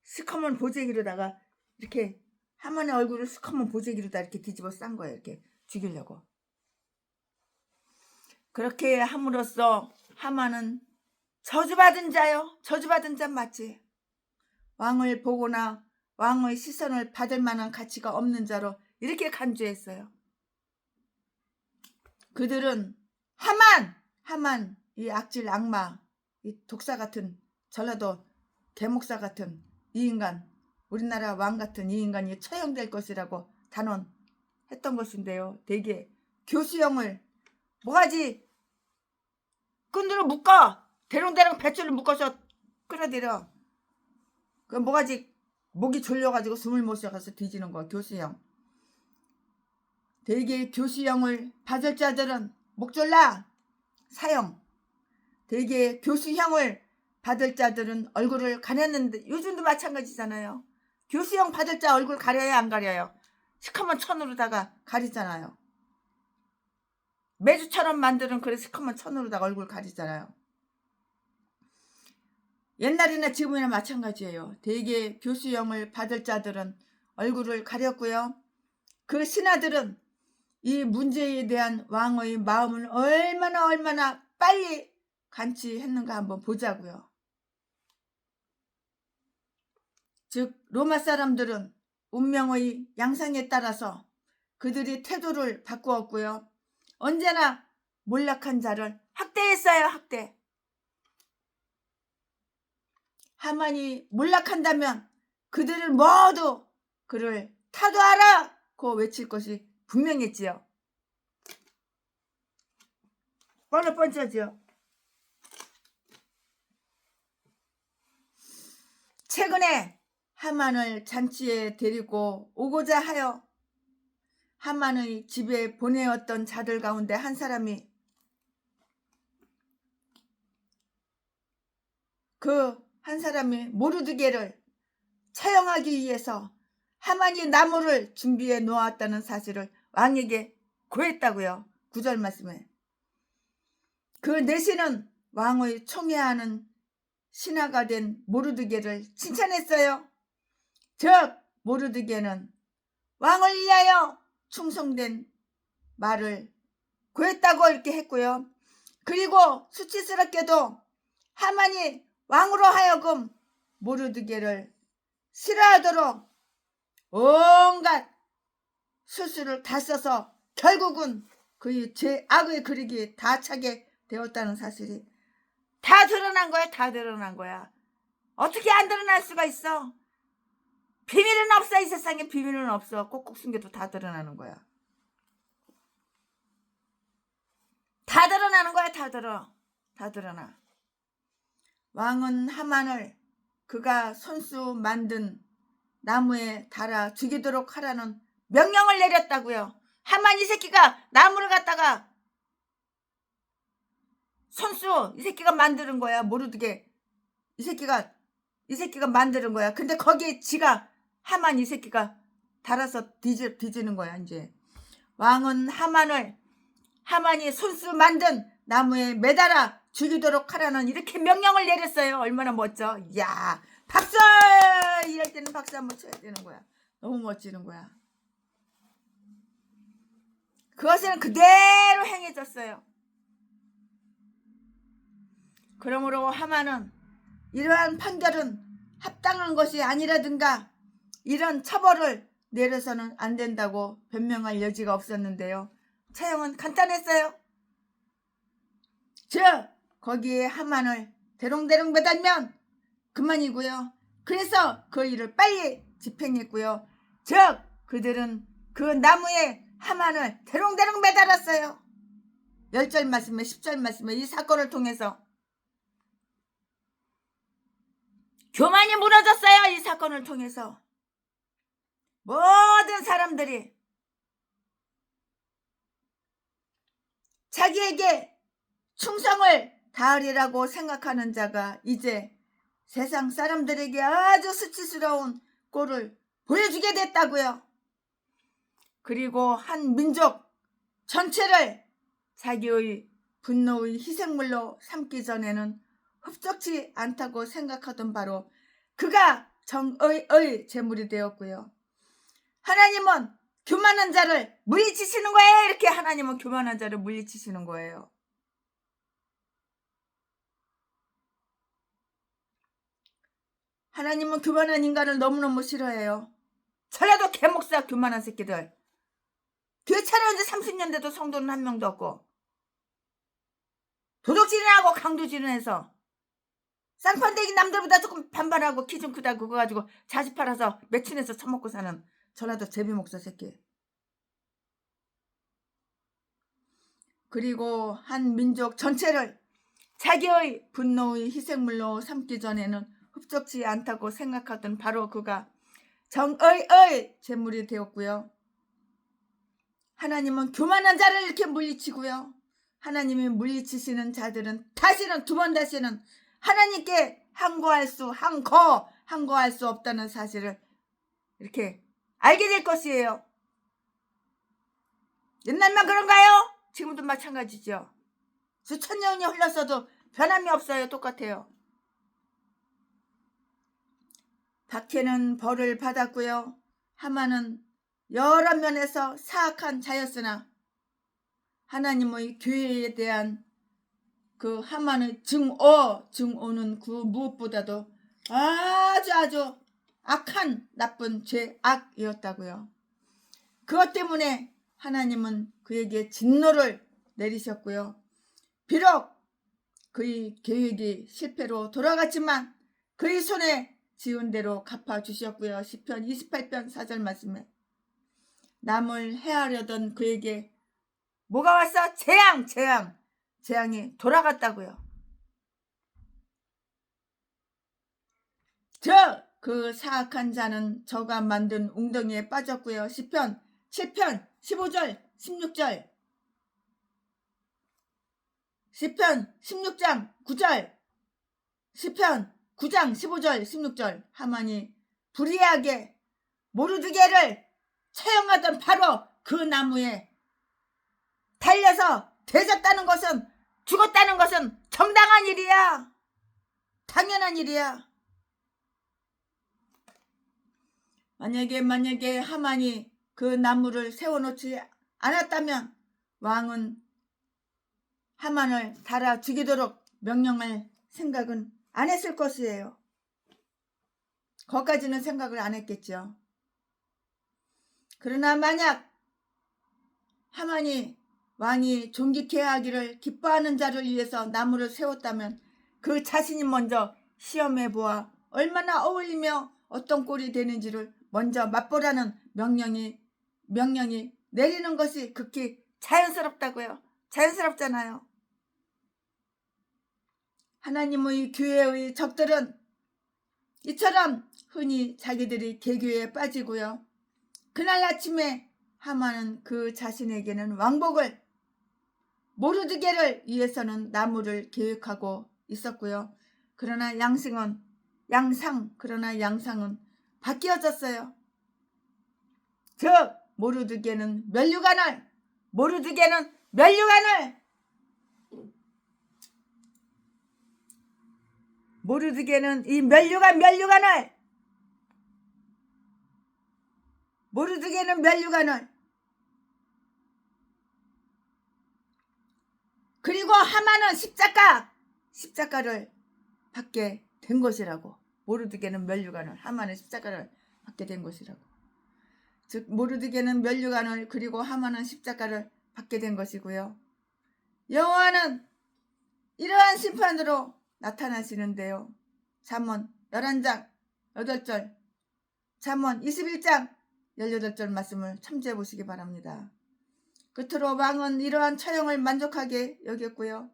시커먼 보재기로다가 이렇게 하만의 얼굴을 시커먼 보재기로다 이렇게 뒤집어 싼 거야. 이렇게 죽이려고. 그렇게 함으로써 하만은 저주받은 자요. 저주받은 자 맞지. 왕을 보거나 왕의 시선을 받을 만한 가치가 없는 자로 이렇게 간주했어요. 그들은 하만 이 악질 악마, 이 독사 같은 전라도 개목사 같은 이 인간, 우리나라 왕 같은 이 인간이 처형될 것이라고 단언했던 것인데요. 대개 교수형을 모가지 끈으로 묶어 대롱대롱 뱃줄을 묶어서 끌어들여. 그 모가지 목이 졸려가지고 숨을 못 쉬어가서 뒤지는 거. 교수형. 대개 교수형을 받을 자들은 목 졸라 사형. 대개 교수형을 받을 자들은 얼굴을 가렸는데 요즘도 마찬가지잖아요. 교수형 받을 자 얼굴 가려요 안 가려요? 시커먼 천으로다가 가리잖아요. 매주처럼 만드는 그래 시커먼 천으로다가 얼굴 가리잖아요. 옛날이나 지금이나 마찬가지예요. 대개 교수형을 받을 자들은 얼굴을 가렸고요. 그 신하들은 이 문제에 대한 왕의 마음을 얼마나 빨리 간취했는가 한번 보자고요. 즉 로마 사람들은 운명의 양상에 따라서 그들이 태도를 바꾸었고요. 언제나 몰락한 자를 학대했어요. 학대. 하만이 몰락한다면 그들을 모두 그를 타도하라고 외칠 것이 분명했지요. 뻔뻔하죠. 최근에 하만을 잔치에 데리고 오고자 하여 하만의 집에 보내었던 자들 가운데 한 사람이 모르드게를 처형하기 위해서 하만이 나무를 준비해 놓았다는 사실을 왕에게 고했다고요. 9절 말씀에. 그 내시는 왕의 총애하는 신하가 된 모르드게를 칭찬했어요. 즉 모르드게는 왕을 위하여 충성된 말을 고했다고 이렇게 했고요. 그리고 수치스럽게도 하만이 왕으로 하여금 모르드게를 싫어하도록 온갖 수술을 다 써서 결국은 그의 악의 그릇이 다 차게 되었다는 사실이 다 드러난 거야. 다 드러난 거야. 어떻게 안 드러날 수가 있어? 비밀은 없어. 이 세상에 비밀은 없어. 꼭꼭 숨겨도 다 드러나는 거야. 다 드러나는 거야. 다 드러나. 왕은 하만을 그가 손수 만든 나무에 달아 죽이도록 하라는 명령을 내렸다고요. 하만 이 새끼가 나무를 갖다가 손수 이 새끼가 만드는 거야. 모르드게 이 새끼가 만드는 거야. 근데 거기에 지가 하만 이 새끼가 달아서 뒤지는 거야. 이제 왕은 하만이 손수 만든 나무에 매달아 죽이도록 하라는 이렇게 명령을 내렸어요. 얼마나 멋져. 이야 박수! 이럴 때는 박수 한번 쳐야 되는 거야. 너무 멋지는 거야. 그것은 그대로 행해졌어요. 그러므로 하만은 이러한 판결은 합당한 것이 아니라든가 이런 처벌을 내려서는 안 된다고 변명할 여지가 없었는데요. 처형은 간단했어요. 즉 거기에 하만을 대롱대롱 매달면 그만이고요. 그래서 그 일을 빨리 집행했고요. 즉 그들은 그 나무에 하만을 대롱대롱 매달았어요. 10절 말씀에 10절 말씀에 이 사건을 통해서 교만이 무너졌어요. 이 사건을 통해서 모든 사람들이 자기에게 충성을 다하리라고 생각하는 자가 이제 세상 사람들에게 아주 수치스러운 꼴을 보여주게 됐다고요. 그리고 한 민족 전체를 자기의 분노의 희생물로 삼기 전에는 흡족치 않다고 생각하던 바로 그가 정의의 제물이 되었고요. 하나님은 교만한 자를 물리치시는 거예요. 이렇게 하나님은 교만한 자를 물리치시는 거예요. 하나님은 교만한 인간을 너무너무 싫어해요. 전라도 개목사 교만한 새끼들. 교회 차려온 지 30년 돼도 성도는 한 명도 없고 도둑질하고 강도질해서 쌍판대기 남들보다 조금 반반하고 키 좀 크다 그거 가지고 자식 팔아서 매춘해서 처먹고 사는 전라도 제비목사 새끼. 그리고 한 민족 전체를 자기의 분노의 희생물로 삼기 전에는 흡족치 않다고 생각하던 바로 그가 정의의 제물이 되었고요. 하나님은 교만한 자를 이렇게 물리치고요. 하나님이 물리치시는 자들은 다시는 두 번 다시는 하나님께 항거할 수 없다는 사실을 이렇게 알게 될 것이에요. 옛날만 그런가요? 지금도 마찬가지죠. 수천 년이 흘렀어도 변함이 없어요. 똑같아요. 박해는 벌을 받았고요. 하만은 여러 면에서 사악한 자였으나 하나님의 교회에 대한 그 하만의 증오는 그 무엇보다도 아주 악한 나쁜 죄악이었다고요. 그것 때문에 하나님은 그에게 진노를 내리셨고요. 비록 그의 계획이 실패로 돌아갔지만 그의 손에 지은 대로 갚아주셨고요. 시편 28편 4절 말씀에 남을 해하려던 그에게 뭐가 왔어? 재앙이 돌아갔다고요. 그 사악한 자는 저가 만든 웅덩이에 빠졌고요. 시편 7편 15절 16절 시편 16장 9절 시편 9장 15절 16절 하만이 불의하게 모르드게를 처형하던 바로 그 나무에 달려서 되졌다는 것은 죽었다는 것은 정당한 일이야. 당연한 일이야. 만약에 하만이 그 나무를 세워놓지 않았다면 왕은 하만을 달아 죽이도록 명령할 생각은 안 했을 것이에요. 거기까지는 생각을 안 했겠죠. 그러나 만약 하만이 왕이 존귀케 하기를 기뻐하는 자를 위해서 나무를 세웠다면 그 자신이 먼저 시험해 보아 얼마나 어울리며 어떤 꼴이 되는지를 먼저 맛보라는 명령이 내리는 것이 극히 자연스럽다고요. 자연스럽잖아요. 하나님의 교회의 적들은 이처럼 흔히 자기들이 개교에 빠지고요. 그날 아침에 하만은 그 자신에게는 왕복을 모르드게를 위해서는 나무를 계획하고 있었고요. 그러나 양상은 바뀌어졌어요. 즉 모르드게는 면류관을 이 면류관을 그리고 하만은 십자가를 받게 된 것이라고. 모르드게는 면류관을, 하만은 십자가를 받게 된 것이라고. 즉 모르드게는 면류관을 그리고 하만은 십자가를 받게 된 것이고요. 여호와는 이러한 심판으로 나타나시는데요. 잠언 11장 8절, 잠언 21장 18절 말씀을 참조해 보시기 바랍니다. 끝으로 왕은 이러한 처형을 만족하게 여겼고요.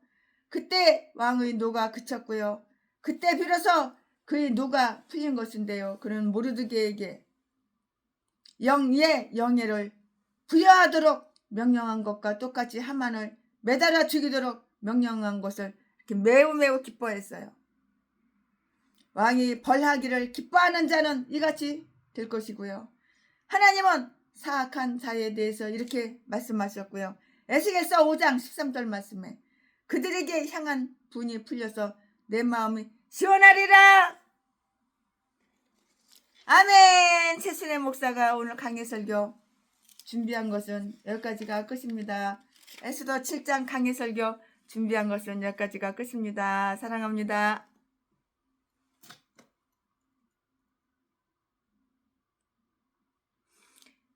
그때 왕의 노가 그쳤고요. 그때 비로소 그의 노가 풀린 것인데요. 그는 모르드게에게 영예를 부여하도록 명령한 것과 똑같이 하만을 매달아 죽이도록 명령한 것을 이렇게 매우 기뻐했어요. 왕이 벌하기를 기뻐하는 자는 이같이 될 것이고요. 하나님은 사악한 자에 대해서 이렇게 말씀하셨고요. 에스겔서 5장 13절 말씀에 그들에게 향한 분이 풀려서 내 마음이 시원하리라. 아멘. 최순애 목사가 오늘 강해 설교 준비한 것은 여기까지가 끝입니다. 에스더 7장 강해 설교 준비한 것은 여기까지가 끝입니다. 사랑합니다.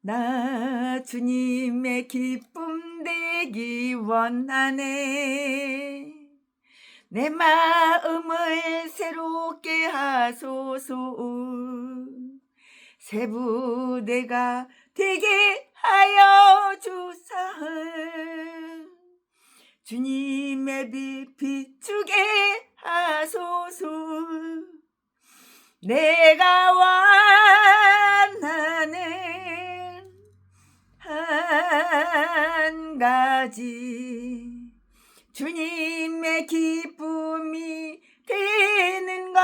나 주님의 기쁨 되기 원하네. 내 마음을 새롭게 하소서. 새 부대가 되게 하여 주사. 주님의 빛 비추게 하소서. 내가 가지 주님의 기쁨이 되는 것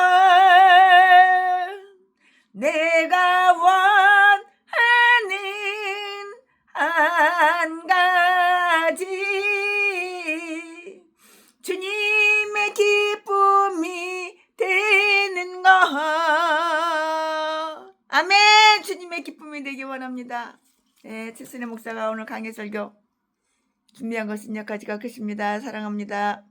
내가 원하는 한 가지 주님의 기쁨이 되는 것 아멘. 주님의 기쁨이 되기 원합니다. 네, 최순애 목사가 오늘 강해 설교 준비한 것은 여기까지가 끝입니다. 사랑합니다.